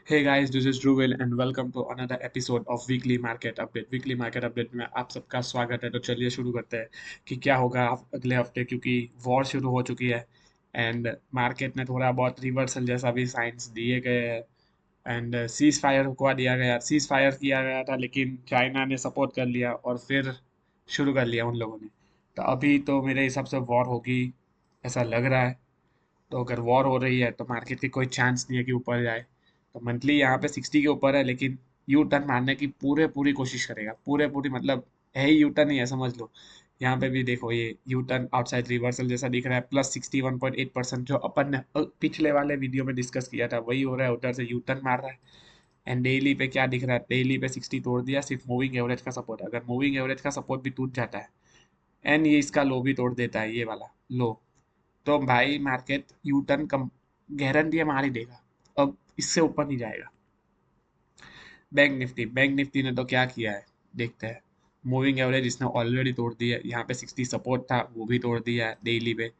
Hey guys, this is Dhruvel and welcome to another episode of Weekly Market Update. Weekly Market Update में आप सबका स्वागत है। तो चलिए शुरू करते हैं कि क्या होगा अगले हफ्ते, क्योंकि वॉर शुरू हो चुकी है एंड मार्केट ने थोड़ा बहुत रिवर्सल जैसा भी साइंस दिए गए हैं एंड सीज फायर को सीज फायर किया गया था, लेकिन चाइना ने सपोर्ट कर लिया और फिर शुरू कर लिया उन लोगों ने। तो अभी तो मेरे हिसाब से वॉर होगी ऐसा लग रहा है। तो अगर वॉर हो रही है तो मार्केट की कोई चांस नहीं है कि ऊपर जाए। तो मंथली यहाँ पे 60 के ऊपर है, लेकिन यू टर्न मारने की पूरी कोशिश करेगा। पूरी मतलब है ही यू टर्न ही है, समझ लो। यहाँ पे भी देखो, ये यू टर्न आउटसाइड रिवर्सल जैसा दिख रहा है। प्लस 61.8% जो अपन ने पिछले वाले वीडियो में डिस्कस किया था वही हो रहा है। उधर से यू टर्न मार रहा है। एंड डेली पे क्या दिख रहा है? डेली पे 60 तोड़ दिया, सिर्फ मूविंग एवरेज का सपोर्ट। अगर मूविंग एवरेज का सपोर्ट भी टूट जाता है एंड ये इसका लो भी तोड़ देता है, ये वाला लो, तो भाई मार्केट यू टर्न कम गारंटी है मार ही देगा। अब इससे ऊपर नहीं जाएगा। बैंक निफ्टी ने तो क्या किया है, देखते हैं। मूविंग एवरेज इसने ऑलरेडी तोड़ दिया है। यहाँ पे 60 सपोर्ट था, वो भी तोड़ दिया है डेली पे।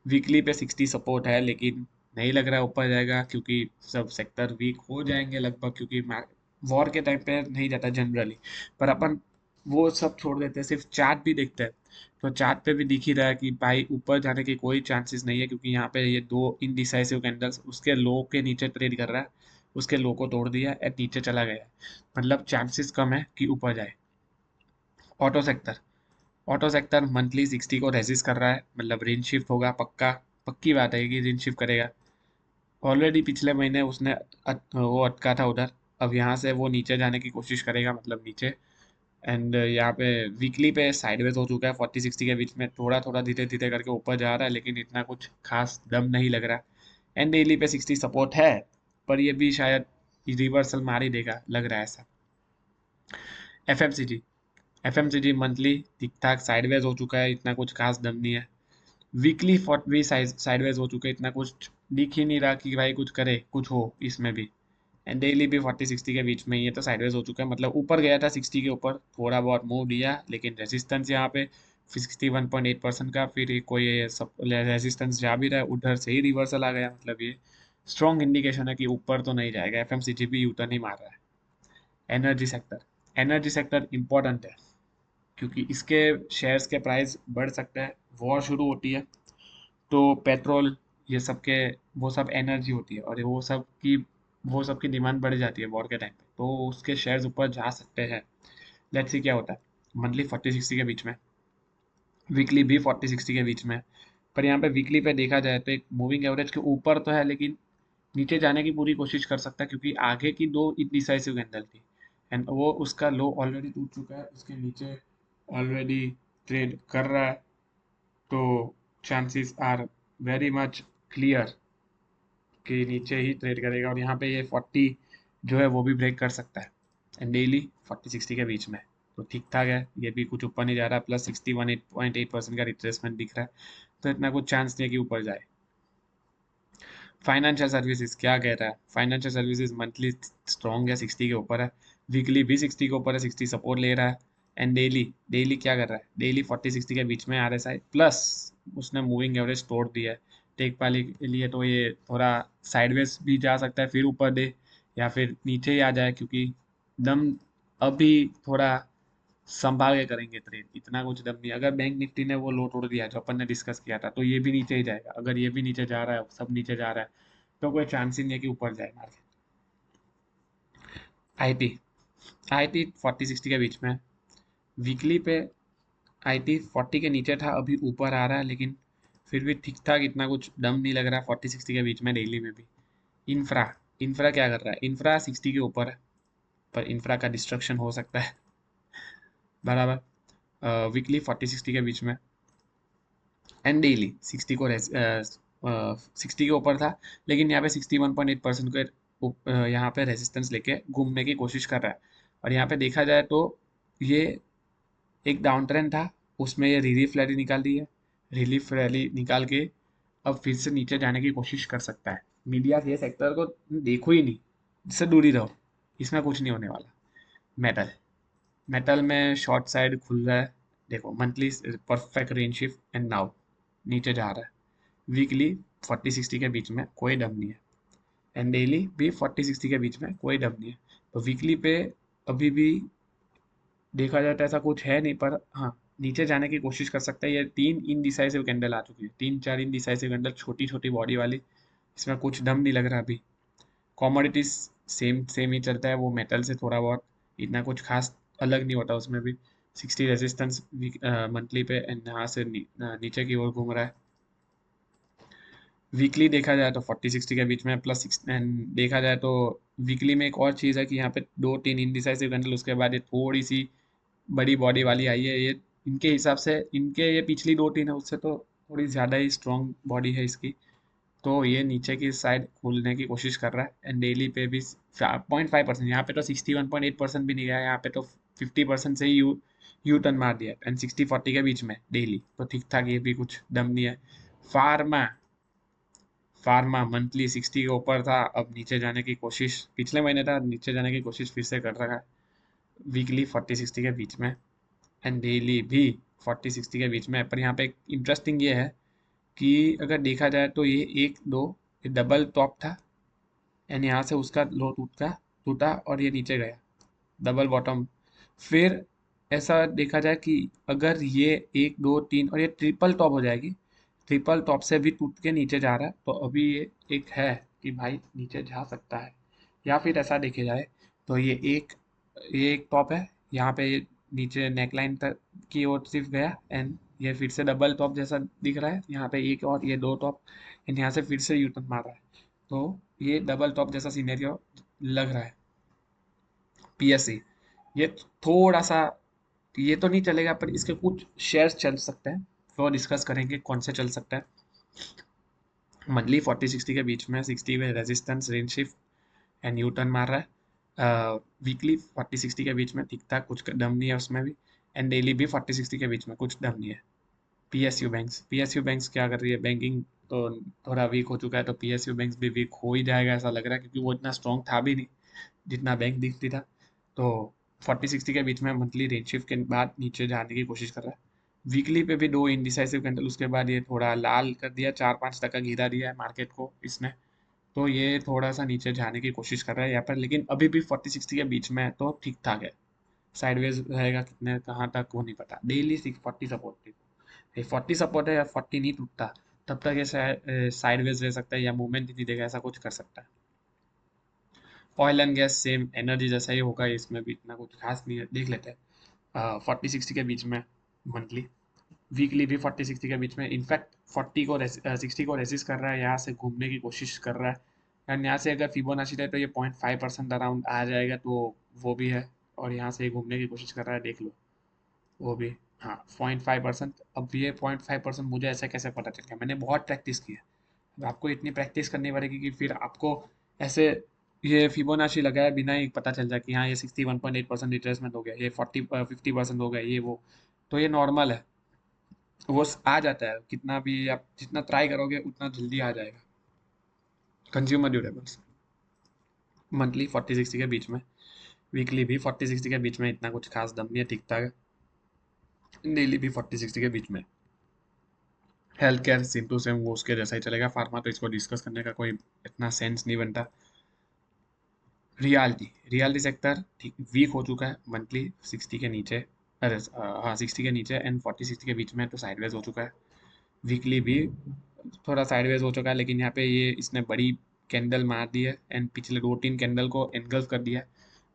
वीकली पे 60 सपोर्ट है, लेकिन नहीं लग रहा है ऊपर जाएगा, क्योंकि सब सेक्टर वीक हो जाएंगे लगभग, क्योंकि वॉर के टाइम पे नहीं जाता जनरली। पर अपन वो सब छोड़ देते हैं, सिर्फ चार्ट भी देखते हैं। तो चार्ट पे भी दिख ही रहा है कि भाई ऊपर जाने के कोई चांसेस नहीं है, क्योंकि यहाँ पे ये दो इनडिसाइसिव कैंडल्स उसके लो के नीचे ट्रेड कर रहा है। उसके लो को तोड़ दिया और नीचे चला गया है। मतलब चांसेस कम है कि ऊपर जाए। Auto sector auto sector monthly 60 को रेजिस्ट कर रहा है, मतलब रेंज शिफ्ट होगा पक्का। पक्की बात है कि रेंज शिफ्ट करेगा। ऑलरेडी पिछले महीने उसने वो अटका था उधर। अब यहाँ से वो नीचे जाने की कोशिश करेगा, मतलब नीचे। एंड यहाँ पे वीकली पे साइडवेज हो चुका है 40-60 के बीच में। थोड़ा थोड़ा धीरे धीरे करके ऊपर जा रहा है, लेकिन इतना कुछ खास दम नहीं लग रहा। एंड डेली पे 60 सपोर्ट है, पर ये भी शायद रिवर्सल मार ही देगा, लग रहा है ऐसा। एफएमसीजी एफएमसीजी मंथली ठीक ठाक साइडवेज हो चुका है, इतना कुछ खास दम नहीं है। वीकली भी साइडवेज हो चुके हैं, इतना कुछ दिख ही नहीं रहा कि भाई कुछ करे, कुछ हो इसमें भी। एंड डेली भी 40-60 के बीच में, ये तो साइडवेज हो चुका है। मतलब ऊपर गया था 60 के ऊपर, थोड़ा बहुत मूव लिया, लेकिन रेजिस्टेंस यहाँ पे 61.8% का, फिर ये कोई ये सब रेजिस्टेंस जा भी रहा है, उधर से ही रिवर्सल आ गया। मतलब ये स्ट्रॉन्ग इंडिकेशन है कि ऊपर तो नहीं जाएगा। एफएमसीजी भी यूटर्न ही मार रहा है। एनर्जी सेक्टर इंपॉर्टेंट है, क्योंकि इसके शेयर्स के प्राइस बढ़ सकते हैं। वॉर शुरू होती है तो पेट्रोल, ये सब के, वो सब एनर्जी होती है और वो सब की डिमांड बढ़ जाती है वॉर के टाइम पे, तो उसके शेयर्स ऊपर जा सकते हैं। लेट्स सी क्या होता है। मंथली 40-60 के बीच में, वीकली भी 40-60 के बीच में। पर यहाँ पे वीकली पे देखा जाए तो एक मूविंग एवरेज के ऊपर तो है, लेकिन नीचे जाने की पूरी कोशिश कर सकता है, क्योंकि आगे की दो डिसाइसिव कैंडल थी एंड वो उसका लो ऑलरेडी टूट चुका है, उसके नीचे ऑलरेडी ट्रेड कर रहा है। तो chances are very much clear कि नीचे ही ट्रेड करेगा, और यहाँ पे ये 40 जो है वो भी ब्रेक कर सकता है। एंड डेली 40-60 के बीच में तो ठीक ठाक है, ये भी कुछ ऊपर नहीं जा रहा। प्लस 61.8% का रिट्रेसमेंट दिख रहा है, तो इतना कुछ चांस नहीं है कि ऊपर जाए। फाइनेंशियल सर्विसेज क्या कह रहा है? फाइनेंशियल सर्विसेज मंथली स्ट्रॉन्ग है, 60 के ऊपर है। वीकली भी 60 के ऊपर है, 60 सपोर्ट ले रहा है। एंड डेली डेली क्या कर रहा है? डेली 40-60 के बीच में आरएसआई प्लस उसने मूविंग एवरेज तोड़ दिया है। टेक पाली के लिए तो ये थोड़ा साइडवेज भी जा सकता है, फिर ऊपर दे या फिर नीचे ही आ जाए, क्योंकि दम अभी थोड़ा संभाल के करेंगे ट्रेड। इतना कुछ दम नहीं। अगर बैंक निफ्टी ने वो लो तोड़ दिया जो अपन ने डिस्कस किया था, तो ये भी नीचे ही जाएगा। अगर ये भी नीचे जा रहा है, सब नीचे जा रहा है, तो कोई चांस ही नहीं है कि ऊपर जाए मार्केट। आईटी आईटी 40-60 के बीच में। वीकली पे आईटी 40 के नीचे था, अभी ऊपर आ रहा है, लेकिन फिर भी ठीक ठाक, इतना कुछ दम नहीं लग रहा 40-60 के बीच में। डेली में भी इंफ्रा इंफ्रा क्या कर रहा है? इंफ्रा 60 के ऊपर है, पर इंफ्रा का डिस्ट्रक्शन हो सकता है, बराबर। वीकली 40-60 के बीच में एंड डेली 60 को 60 के ऊपर था, लेकिन यहाँ पे 61.8% के यहाँ पे रेजिस्टेंस लेके घूमने की कोशिश कर रहा है। और यहाँ पे देखा जाए तो ये एक डाउन ट्रेंड था, उसमें ये रिलीफ रैली निकाल दी है। रिलीफ रैली निकाल के अब फिर से नीचे जाने की कोशिश कर सकता है। मीडिया ये सेक्टर को देखो ही नहीं, इससे दूर ही रहो, इसमें कुछ नहीं होने वाला। मेटल मेटल में शॉर्ट साइड खुल रहा है। देखो monthly perfect range shift and now नीचे जा रहा है। वीकली 40-60 के बीच में कोई दम नहीं है। एंड डेली भी 40-60 के बीच में, कोई दम नहीं है। तो वीकली पे अभी भी देखा जाए तो ऐसा कुछ है नहीं, पर हाँ नीचे जाने की कोशिश कर सकता है। ये 3 इनडिसाइसिव कैंडल आ चुकी है, 3-4 इनडिसाइसिव कैंडल, छोटी छोटी बॉडी वाली, इसमें कुछ दम नहीं लग रहा अभी। कमोडिटीज सेम सेम ही चलता है, वो मेटल से थोड़ा बहुत, इतना कुछ खास अलग नहीं होता उसमें भी। 60 रेजिस्टेंस मंथली पे, एंड यहाँ से नीचे की ओर घूम रहा है। वीकली देखा जाए तो 40-60 के बीच में प्लस 6, एंड देखा जाए तो वीकली में एक और चीज़ है कि यहाँ पे 2-3 इनडिसाइसिव कैंडल, उसके बाद ये थोड़ी सी बड़ी बॉडी वाली आई है। ये इनके हिसाब से, इनके ये पिछली 2-3 है उससे तो थोड़ी ज़्यादा ही स्ट्रॉन्ग बॉडी है इसकी। तो ये नीचे की साइड खोलने की कोशिश कर रहा है, एंड डेली पे भी 0.5%, यहाँ पे तो 61.8% भी नहीं गया, यहाँ पे तो 50% से ही यू टर्न मार दिया, एंड 60-40 के बीच में डेली, तो ठीक ठाक, ये भी कुछ दम नहीं है। फार्मा फार्मा मंथली 60 के ऊपर था, अब नीचे जाने की कोशिश, पिछले महीने था, नीचे जाने की कोशिश फिर से कर रहा है। वीकली 40-60 के बीच में, एंड डेली भी 40-60 के बीच में। पर यहाँ पे एक इंटरेस्टिंग ये है कि अगर देखा जाए तो ये एक दो, ये डबल टॉप था, एंड यहाँ से उसका लो टूटा टूटा और ये नीचे गया, डबल बॉटम। फिर ऐसा देखा जाए कि अगर ये 1 2 3 और ये ट्रिपल टॉप हो जाएगी, ट्रिपल टॉप से भी टूट के नीचे जा रहा है, तो अभी ये एक है कि भाई नीचे जा सकता है। या फिर ऐसा देखे जाए तो ये एक टॉप है, यहाँ पे ये नीचे नेकलाइन तक की ओर सिर्फ गया, एंड ये फिर से डबल टॉप जैसा दिख रहा है, यहाँ पे एक और ये 2 टॉप, एंड यहाँ से फिर से यूटर्न मार रहा है। तो ये डबल टॉप जैसा सीनेरियो लग रहा है। पीएससी ये थोड़ा सा, ये तो नहीं चलेगा, पर इसके कुछ शेयर्स चल सकते हैं, वो डिस्कस करेंगे कौन से चल सकता है। मंथली 40-60 के बीच में, 60 में resistance, range shift, and U turn मार रहा है। वीकली 40-60 के बीच में ठीक ठाक, कुछ दम नहीं है उसमें भी, एंड डेली भी 40-60 के बीच में, कुछ दम नहीं है। पीएसयू बैंक्स क्या कर रही है, बैंकिंग तो थोड़ा वीक हो चुका है, तो पीएसयू बैंक्स भी वीक हो ही जाएगा ऐसा लग रहा है, क्योंकि वो इतना स्ट्रॉन्ग था भी नहीं जितना बैंक दिखती था। तो 40-60 के बीच में मंथली रेंज शिफ्ट के बाद नीचे जाने की कोशिश कर रहा है। वीकली पे भी 2 इनडिसाइसिव कैंडल, उसके बाद ये थोड़ा लाल कर दिया, 4-5 टका गिरा दिया है मार्केट को इसने। तो ये थोड़ा सा नीचे जाने की कोशिश कर रहा है यहाँ पर, लेकिन अभी भी 40-60 के बीच में है, तो ठीक ठाक है। साइडवेज रहेगा कितने कहाँ तक वो नहीं पता। डेली 640 सपोर्ट, 40 सपोर्ट है या 40 नहीं टूटता, तब तक ये साइडवेज रह सकता है, या मूवमेंट ही नहीं देगा, ऐसा कुछ कर सकता है। Oil and gas same energy जैसा ही होगा, इसमें भी इतना कुछ खास नहीं है, देख लेते हैं। 40-60 के बीच में मंथली, वीकली भी 40-60 के बीच में, इनफैक्ट 60 को रेसिस्ट कर रहा है, यहाँ से घूमने की कोशिश कर रहा है, एंड यहाँ से अगर फिबोनाची रहे तो ये 0.5% अराउंड आ जाएगा, तो वो भी है। और यहाँ से घूमने की कोशिश कर रहा है, देख लो वो भी। हाँ 0.5%। अब ये 0.5% मुझे ऐसे कैसे पता चल गया, मैंने बहुत प्रैक्टिस की है। अब आपको इतनी प्रैक्टिस करनी पड़ेगी कि फिर आपको ऐसे ये फिबोनाची लगाए बिना ही पता चल जाए कि हाँ ये 61.8% रिट्रेसमेंट हो गया, ये 50% हो गया, ये वो। तो ये नॉर्मल है, वो आ जाता है, कितना भी आप जितना ट्राई करोगे उतना जल्दी आ जाएगा। कंज्यूमर ड्यूरेबल्स मंथली 40-60 के बीच में, वीकली भी 40-60 के बीच में, इतना कुछ खास दम नहीं है, ठीक ठाक है। डेली भी 40-60 के बीच में। Health care same to same वो उसके जैसा ही चलेगा। फार्मा तो इसको डिस्कस करने का कोई इतना सेंस नहीं बनता। रियलिटी सेक्टर ठीक वीक हो चुका है, मंथली 60 के नीचे, अरे हाँ 60 के नीचे, एंड 40-60 के बीच में, तो साइडवेज हो चुका है। वीकली भी थोड़ा साइडवेज हो चुका है, लेकिन यहाँ पे ये इसने बड़ी कैंडल मार दी है, एंड पिछले 2-3 कैंडल को एनगल्फ कर दिया है।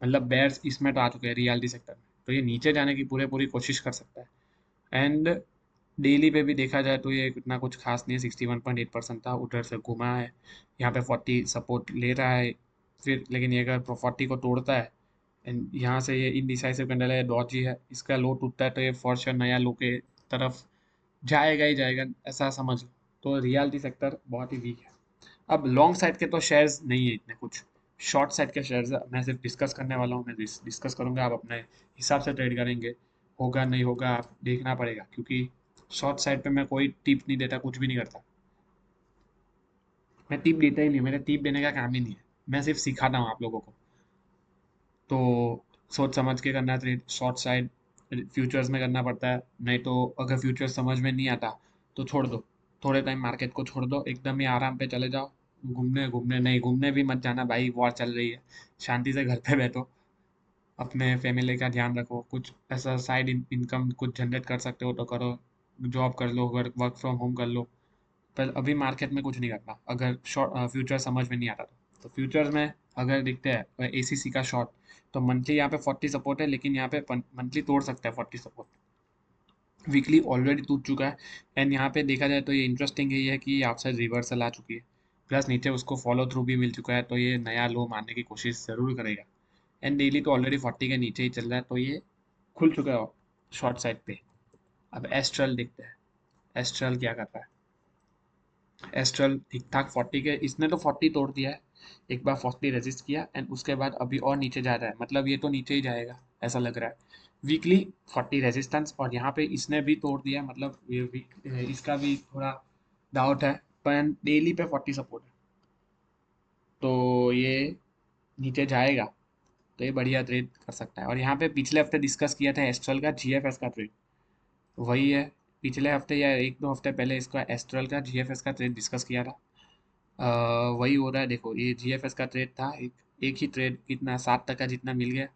मतलब बेयर्स इसमें तो आ चुके हैं रियलिटी सेक्टर में, तो ये नीचे जाने की पूरे पूरी कोशिश कर सकता है। एंड डेली पे भी देखा जाए तो ये इतना कुछ खास नहीं है, 61.8% था, उधर से घुमा है, यहाँ पे 40 सपोर्ट ले रहा है। फिर लेकिन ये अगर 40 को तोड़ता है, एंड यहाँ से ये इनडिसाइसिव कैंडल है, डॉजी है, इसका लो टूटता है, तो ये फॉर श्योर नया लो के तरफ जाएगा ही जाएगा, ऐसा समझ लो। तो रियलिटी सेक्टर बहुत ही वीक है। अब लॉन्ग साइड के तो शेयर्स नहीं है इतने कुछ, शॉर्ट साइड के शेयर्स मैं सिर्फ डिस्कस करने वाला हूँ, मैं डिस्कस करूंगा, आप अपने हिसाब से ट्रेड करेंगे, होगा नहीं होगा आप देखना पड़ेगा, क्योंकि शॉर्ट साइड पे मैं कोई टिप नहीं देता, कुछ भी नहीं करता। मैं टिप देता ही नहीं, मेरा टिप देने का काम ही नहीं है, मैं सिर्फ सिखाता हूँ आप लोगों को। तो सोच समझ के करना ट्रेड, शॉर्ट साइड फ्यूचर्स में करना पड़ता है, नहीं तो अगर फ्यूचर्स समझ में नहीं आता तो छोड़ दो, थोड़े टाइम मार्केट को छोड़ दो, एकदम ही आराम पे चले जाओ, घूमने घूमने नहीं, घूमने भी मत जाना भाई, वॉर चल रही है। शांति से घर पे बैठो, अपने फैमिली का ध्यान रखो, कुछ ऐसा साइड इनकम कुछ जनरेट कर सकते हो तो करो, जॉब कर लो, वर्क फ्रॉम होम कर लो। पर अभी मार्केट में कुछ नहीं करना, अगर शॉर्ट फ्यूचर समझ में नहीं आता तो फ्यूचर्स में अगर दिखते हैं एसीसी का शॉर्ट, तो मंथली यहाँ पे 40 सपोर्ट है, लेकिन यहाँ पे मंथली तोड़ सकता है 40 सपोर्ट। वीकली ऑलरेडी टूट चुका है। एंड यहाँ पे देखा जाए तो ये इंटरेस्टिंग यही है कि ये आउटसाइड रिवर्सल आ चुकी है, प्लस नीचे उसको फॉलो थ्रू भी मिल चुका है, तो ये नया लो मारने की कोशिश जरूर करेगा। एंड डेली तो ऑलरेडी 40 के नीचे ही चल रहा है, तो ये खुल चुका है शॉर्ट साइड पे। अब एस्ट्रल देखते हैं, एस्ट्रल क्या कर रहा है। एस्ट्रल ठीक ठाक 40 के, इसने तो 40 तोड़ दिया है, एक बार 40 रेजिस्ट किया एंड उसके बाद अभी और नीचे जा रहा है, मतलब ये तो नीचे ही जाएगा ऐसा लग रहा है। वीकली 40 रेजिस्टेंस, और यहाँ पे इसने भी तोड़ दिया, मतलब ये वीक इसका भी थोड़ा डाउट है, पर डेली पे 40 सपोर्ट है, तो ये नीचे जाएगा, तो ये बढ़िया ट्रेड कर सकता है। और यहाँ पे पिछले हफ्ते डिस्कस किया था एस्ट्रल का जीएफएस का ट्रेड, वही है। पिछले हफ्ते या एक दो हफ्ते पहले इसका एस्ट्रल का जीएफएस का ट्रेड डिस्कस किया था। वही हो रहा है, देखो ये जीएफएस का ट्रेड था, एक ही ट्रेड कितना 7 टका जितना मिल गया,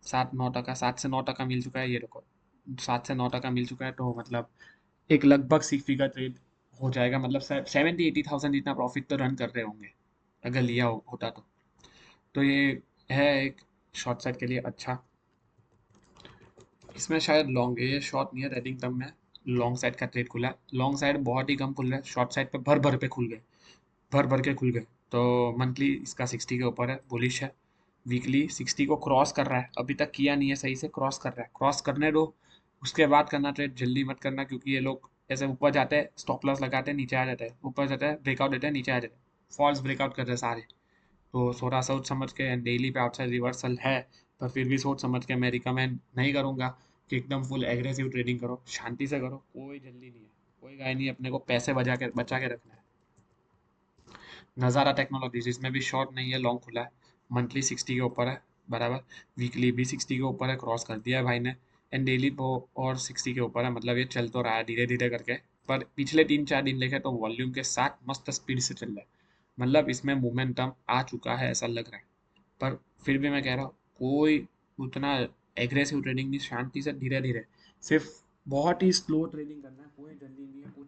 7-9 टका, 7 से 9 टका मिल चुका है, ये देखो 7 से 9 टका मिल चुका है, तो मतलब एक लगभग 6 फिगर ट्रेड हो जाएगा, मतलब 70-80 थाउजेंड जितना प्रॉफिट तो रन कर रहे होंगे अगर लिया होता तो ये है एक शॉर्ट साइड के लिए अच्छा। इसमें शायद लॉन्ग है, ये शॉर्ट नहीं है, रेडिंग टर्म में लॉन्ग साइड का ट्रेड खुला है। लॉन्ग साइड बहुत ही कम खुल रहा है, शॉर्ट साइड पे भर भर पे खुल गए, भर भर के खुल गए। तो मंथली इसका 60 के ऊपर है, बुलिश है। वीकली 60 को क्रॉस कर रहा है, अभी तक किया नहीं है सही से, क्रॉस कर रहा है, क्रॉस करने दो, उसके बाद करना ट्रेड, जल्दी मत करना, क्योंकि ये लोग ऐसे ऊपर जाते हैं, स्टॉप लॉस लगाते हैं, नीचे आ जाते हैं, ऊपर जाते हैं, ब्रेकआउट देते हैं, नीचे आ जाते हैं, फॉल्स ब्रेकआउट करते हैं सारे। तो थोड़ा सोच समझ के, डेली पे आउटसाइड रिवर्सल है, पर फिर भी सोच समझ के मैं रिकमेंड नहीं करूंगा कि एकदम फुल एग्रेसिव ट्रेडिंग करो, शांति से करो, कोई जल्दी नहीं है, कोई गाय नहीं है, अपने को पैसे बचा के रखना है। नज़ारा टेक्नोलॉजीज, इसमें भी शॉर्ट नहीं है, लॉन्ग खुला है, मंथली 60 के ऊपर है बराबर, वीकली भी 60 के ऊपर है, क्रॉस कर दिया है भाई ने, एंड डेली वो और 60 के ऊपर है, मतलब ये चल तो रहा है धीरे धीरे करके। पर पिछले 3-4 दिन देखे तो वॉल्यूम के साथ मस्त स्पीड से चल रहा है, मतलब इसमें मोमेंटम आ चुका है ऐसा लग रहा है। पर फिर भी मैं कह रहा हूँ, कोई उतना एग्रेसिव ट्रेडिंग नहीं, शांति से धीरे धीरे, सिर्फ बहुत ही स्लो ट्रेडिंग करना है, कोई जल्दी नहीं है, कुछ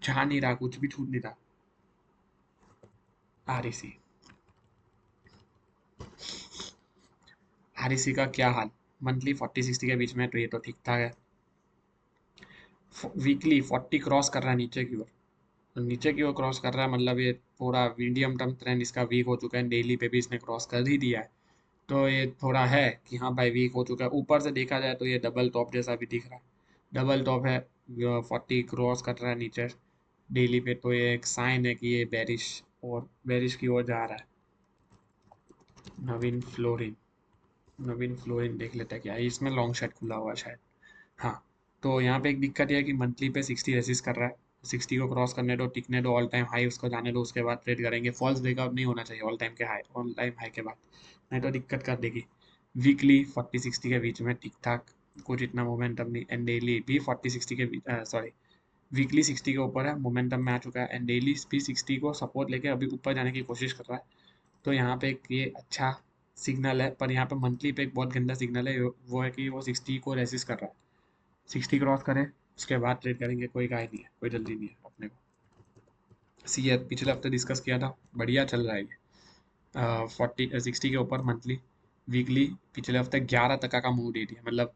जा नहीं रहा, कुछ भी छूट नहीं रहा। आरईसी, आरईसी का क्या हाल, मंथली 40-60 के बीच में, तो ये तो ठीक ठाक है। वीकली 40 क्रॉस कर रहा है नीचे की ओर, तो नीचे की ओर क्रॉस कर रहा है, मतलब ये थोड़ा मीडियम टर्म ट्रेंड इसका वीक हो चुका है, डेली पे भी इसने क्रॉस कर ही दिया है, तो ये थोड़ा है कि हाँ भाई वीक हो चुका है। ऊपर से देखा जाए तो ये डबल टॉप जैसा भी दिख रहा है, डबल टॉप है, 40 क्रॉस कर रहा है नीचे डेली पे, तो ये एक साइन है कि ये बेरिश की ओर जा रहा है। नवीन फ्लोरिन, नवीन फ्लोरिन देख लेते हैं क्या है, इसमें लॉन्ग शॉट खुला हुआ है शायद। हाँ, तो यहाँ पे एक दिक्कत यह है कि मंथली पे 60 रेसिस्ट कर रहा है, 60 को क्रॉस करने दो, टिकने दो, ऑल टाइम हाई उसको जाने दो, उसके बाद ट्रेड करेंगे, फॉल्स ब्रेकआउट नहीं होना चाहिए ऑल टाइम हाई के बाद, नहीं तो दिक्कत कर देगी। वीकली 40-60 के बीच में ठीक ठाक, कुछ इतना मोमेंटम नहीं, एंड डेली भी 40-60 के बीच, सॉरी, वीकली 60 के ऊपर है, मोमेंटम में आ चुका है, एंड डेली भी 60 को सपोर्ट लेके अभी ऊपर जाने की कोशिश कर रहा है, तो यहाँ पे एक ये अच्छा सिग्नल है। पर यहाँ पे मंथली पे एक बहुत गंदा सिग्नल है, वो है कि वो 60 को रेसिस्ट कर रहा है, 60 क्रॉस करे उसके बाद ट्रेड करेंगे, कोई गाय नहीं है, कोई जल्दी नहीं है अपने को। सी है, पिछले हफ्ते डिस्कस किया था, बढ़िया चल रहा है ये, 60 के ऊपर मंथली। वीकली पिछले हफ्ते 11 टका का मूव दे दिया, मतलब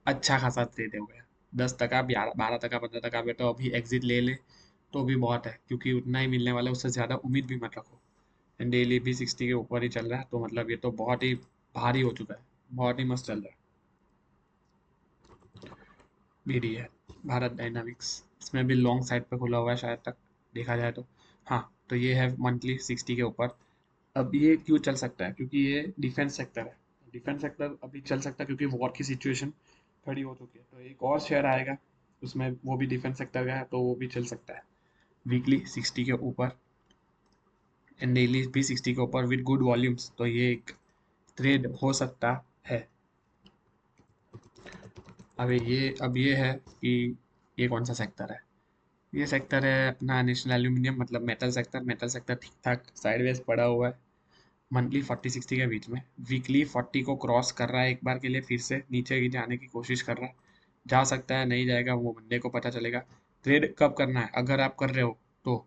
अच्छा खासा ट्रेड हो गया, 10 टका, 12 टका, 15 टका पे, तो अभी एग्जिट ले ले तो भी बहुत है, क्योंकि उतना ही मिलने वाला है, उससे ज़्यादा उम्मीद भी मत रखो। एंड डेली भी 60 के ऊपर ही चल रहा है, तो मतलब ये तो बहुत ही भारी हो चुका है, बहुत ही मस्त चल रहा है। बीडी है, भारत डायनामिक्स, इसमें भी लॉन्ग साइड पे खुला हुआ है शायद तक, देखा जाए तो। हाँ, तो ये है मंथली 60 के ऊपर। अब ये क्यों चल सकता है, क्योंकि ये डिफेंस सेक्टर है, डिफेंस सेक्टर अभी चल सकता है क्योंकि वॉर की सिचुएशन खड़ी हो चुकी है, तो एक और शेयर आएगा उसमें, वो भी डिफेंस सेक्टर का है, तो वो भी चल सकता है। वीकली 60 के ऊपर एंड डेली भी 60 के ऊपर विद गुड वॉल्यूम्स, तो ये एक ट्रेड हो सकता है। अब ये है कि ये कौन सा सेक्टर है, ये सेक्टर है अपना नेशनल एल्यूमिनियम, मतलब मेटल सेक्टर ठीक ठाक साइडवेज पड़ा हुआ है मंथली 40-60 के बीच में। वीकली 40 को क्रॉस कर रहा है एक बार के लिए, फिर से नीचे की जाने की कोशिश कर रहा है। जा सकता है, नहीं जाएगा, वो मंडे को पता चलेगा। ट्रेड कब करना है अगर आप कर रहे हो तो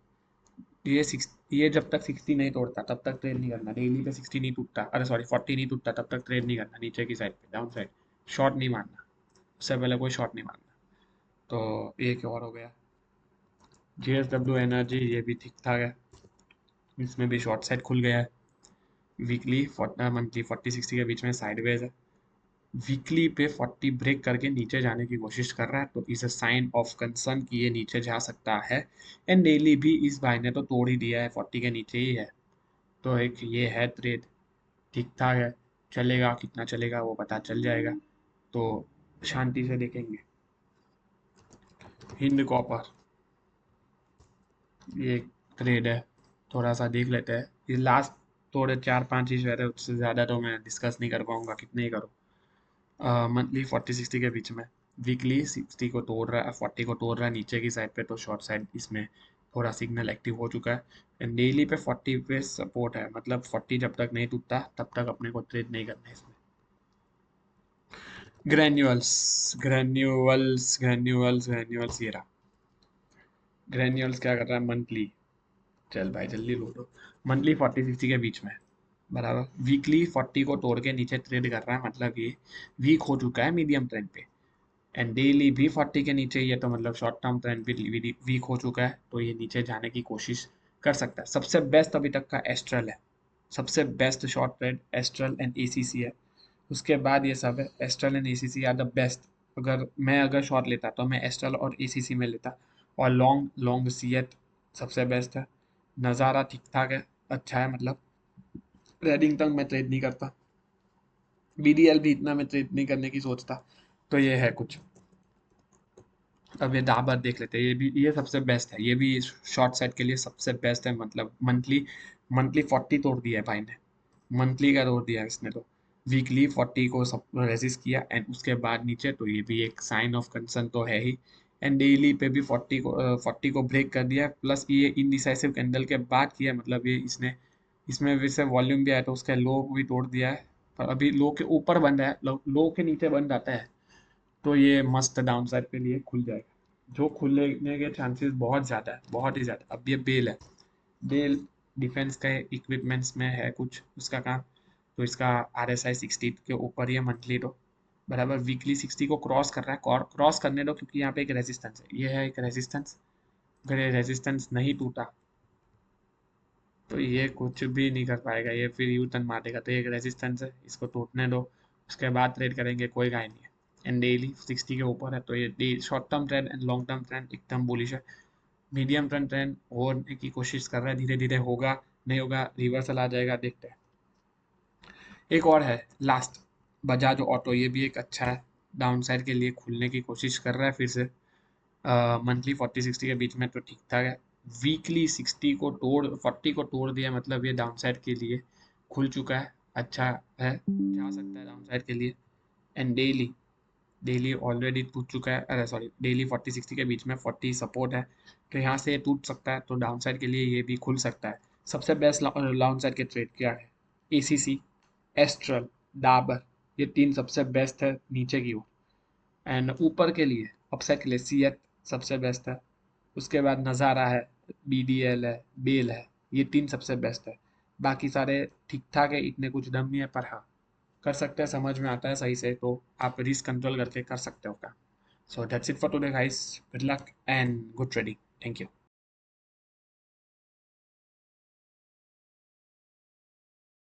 ये जब तक 60 नहीं तोड़ता तब तक ट्रेड नहीं करना। डेली पे 60 नहीं टूटता, अरे सॉरी 40 नहीं टूटता तब तक ट्रेड नहीं करना। नीचे की साइड पे डाउन साइड शॉर्ट नहीं मारना, उससे पहले कोई शॉर्ट नहीं मारना। तो एक और हो गया JSW एनर्जी, ये भी ठीक ठाक है, इसमें भी शॉर्ट साइड खुल गया है। वीकली मंथली 40-60 के बीच में साइडवेज है। वीकली पे 40 ब्रेक करके नीचे जाने की कोशिश कर रहा है, तो is a sign of concern कि ये नीचे जा सकता है। एंड डेली भी इस भाई ने तो तोड़ ही दिया है, 40 के नीचे ही है। तो एक ये है ट्रेड, ठीक ठाक है, चलेगा कितना चलेगा वो पता चल जाएगा, तो शांति से देखेंगे। हिंद कॉपर, ये ट्रेड है, थोड़ा सा देख लेते हैं। ये लास्ट थोड़े 4-5 ही शेयर है, उससे ज़्यादा तो मैं डिस्कस नहीं कर पाऊंगा, कितने ही करूँ। मंथली 40-60 के बीच में, वीकली 60 को तोड़ रहा है, 40 को तोड़ रहा है नीचे की साइड पे, तो शॉर्ट साइड इसमें थोड़ा सिग्नल एक्टिव हो चुका है। एंड डेली पे 40 पे सपोर्ट है, मतलब 40 जब तक नहीं टूटता तब तक अपने को ट्रेड नहीं करना है इसमें। ग्रैन्यूअल्स, ग्रैन्यूअल्स ये रहा। ग्रैन्यूअल्स क्या कर रहा है मंथली, चल भाई जल्दी लूटो। मंथली 40-60 के बीच में, बराबर। वीकली 40 को तोड़ के नीचे ट्रेड कर रहा है, मतलब ये वीक हो चुका है मीडियम ट्रेंड पे। एंड डेली भी 40 के नीचे ही है, तो मतलब शॉर्ट टर्म ट्रेंड भी वीक हो चुका है, तो ये नीचे जाने की कोशिश कर सकता है। सबसे बेस्ट अभी तक का एस्ट्रल है, सबसे best short trade Astral and ACC है। उसके बाद ये सब है, Astral and ACC are the best. अगर शॉर्ट लेता तो मैं एस्ट्रल और एसीसी में लेता। और लॉन्ग लॉन्ग सीएट सबसे बेस्ट है। नज़ारा ठीक ठाक है, अच्छा है, मतलब रेडिंगटन में ट्रेड नहीं करता, बीडीएल भी इतना में ट्रेड नहीं करने की सोचता। तो ये है कुछ। अब ये डाबर देख लेते हैं, ये सबसे बेस्ट है, ये भी शॉर्ट साइड के लिए सबसे बेस्ट है। मतलब मंथली मंथली 40 तोड़ दिया है भाई ने, मंथली का तोड़ दिया है इसने तो। वीकली 40 को सब रेजिस्ट किया एंड उसके बाद नीचे, तो ये भी एक साइन ऑफ कंसर्न तो है ही। एंड डेली पे भी 40 को ब्रेक कर दिया, प्लस ये इनडिसाइसिव कैंडल के बाद किया, मतलब ये इसने इसमें वैसे वॉल्यूम भी आया तो उसका लो भी तोड़ दिया है। पर अभी लो के ऊपर बन रहा है, लो के नीचे बन जाता है, तो ये मस्त डाउन साइड के लिए खुल जाएगा। जो खुलने के चांसेस बहुत ज़्यादा है, बहुत ही ज़्यादा। अब ये बेल है, बेल डिफेंस का इक्विपमेंट्स में है कुछ उसका काम, तो इसका RSI 60 के ऊपर ही है मंथली तो, बराबर। वीकली 60 को क्रॉस कर रहा है, क्रॉस करने दो, क्योंकि यहाँ पे एक रेजिस्टेंस है, ये है एक रेजिस्टेंस। अगर ये रेजिस्टेंस नहीं टूटा तो ये कुछ भी नहीं कर पाएगा, ये फिर यू टर्न मारेगा। तो ये एक रेजिस्टेंस है, इसको टूटने दो, उसके बाद ट्रेड करेंगे, कोई गाय नहीं है। एंड डेली 60 के ऊपर है, तो ये short term trend and long term trend एकदम बुलिश है। मीडियम टर्म ट्रेंड होने की कोशिश कर रहा है, धीरे धीरे होगा, नहीं होगा रिवर्सल आ जाएगा, देखते हैं। एक और है लास्ट, बजाज ऑटो, ये भी एक अच्छा है, डाउन साइड के लिए खुलने की कोशिश कर रहा है फिर से। मंथली 40-60 के बीच में तो ठीक ठाक है। वीकली 60 को तोड़ 40 को तोड़ दिया, मतलब ये डाउन साइड के लिए खुल चुका है, अच्छा है, जा सकता है डाउन साइड के लिए। एंड डेली डेली ऑलरेडी टूट चुका है, अरे सॉरी डेली 40-60 के बीच में 40 सपोर्ट है, तो यहाँ से टूट सकता है, तो डाउन साइड के लिए ये भी खुल सकता है। सबसे बेस्ट डाउन साइड के ट्रेड क्या है, ACC, एस्ट्रल, डाबर, ये तीन सबसे बेस्ट है नीचे की ओर। एंड ऊपर के लिए अपसाइड के लिए सीएट सबसे बेस्ट है। उसके बाद नज़ारा है, BDL है, बेल है, ये तीन सबसे बेस्ट है। बाकी सारे ठीक ठाक है, इतने कुछ दम नहीं है, पर हाँ कर सकते हैं, समझ में आता है सही से, तो आप रिस्क कंट्रोल करके कर सकते हो काम। So that's it for today guys, good luck and good trading, thank you.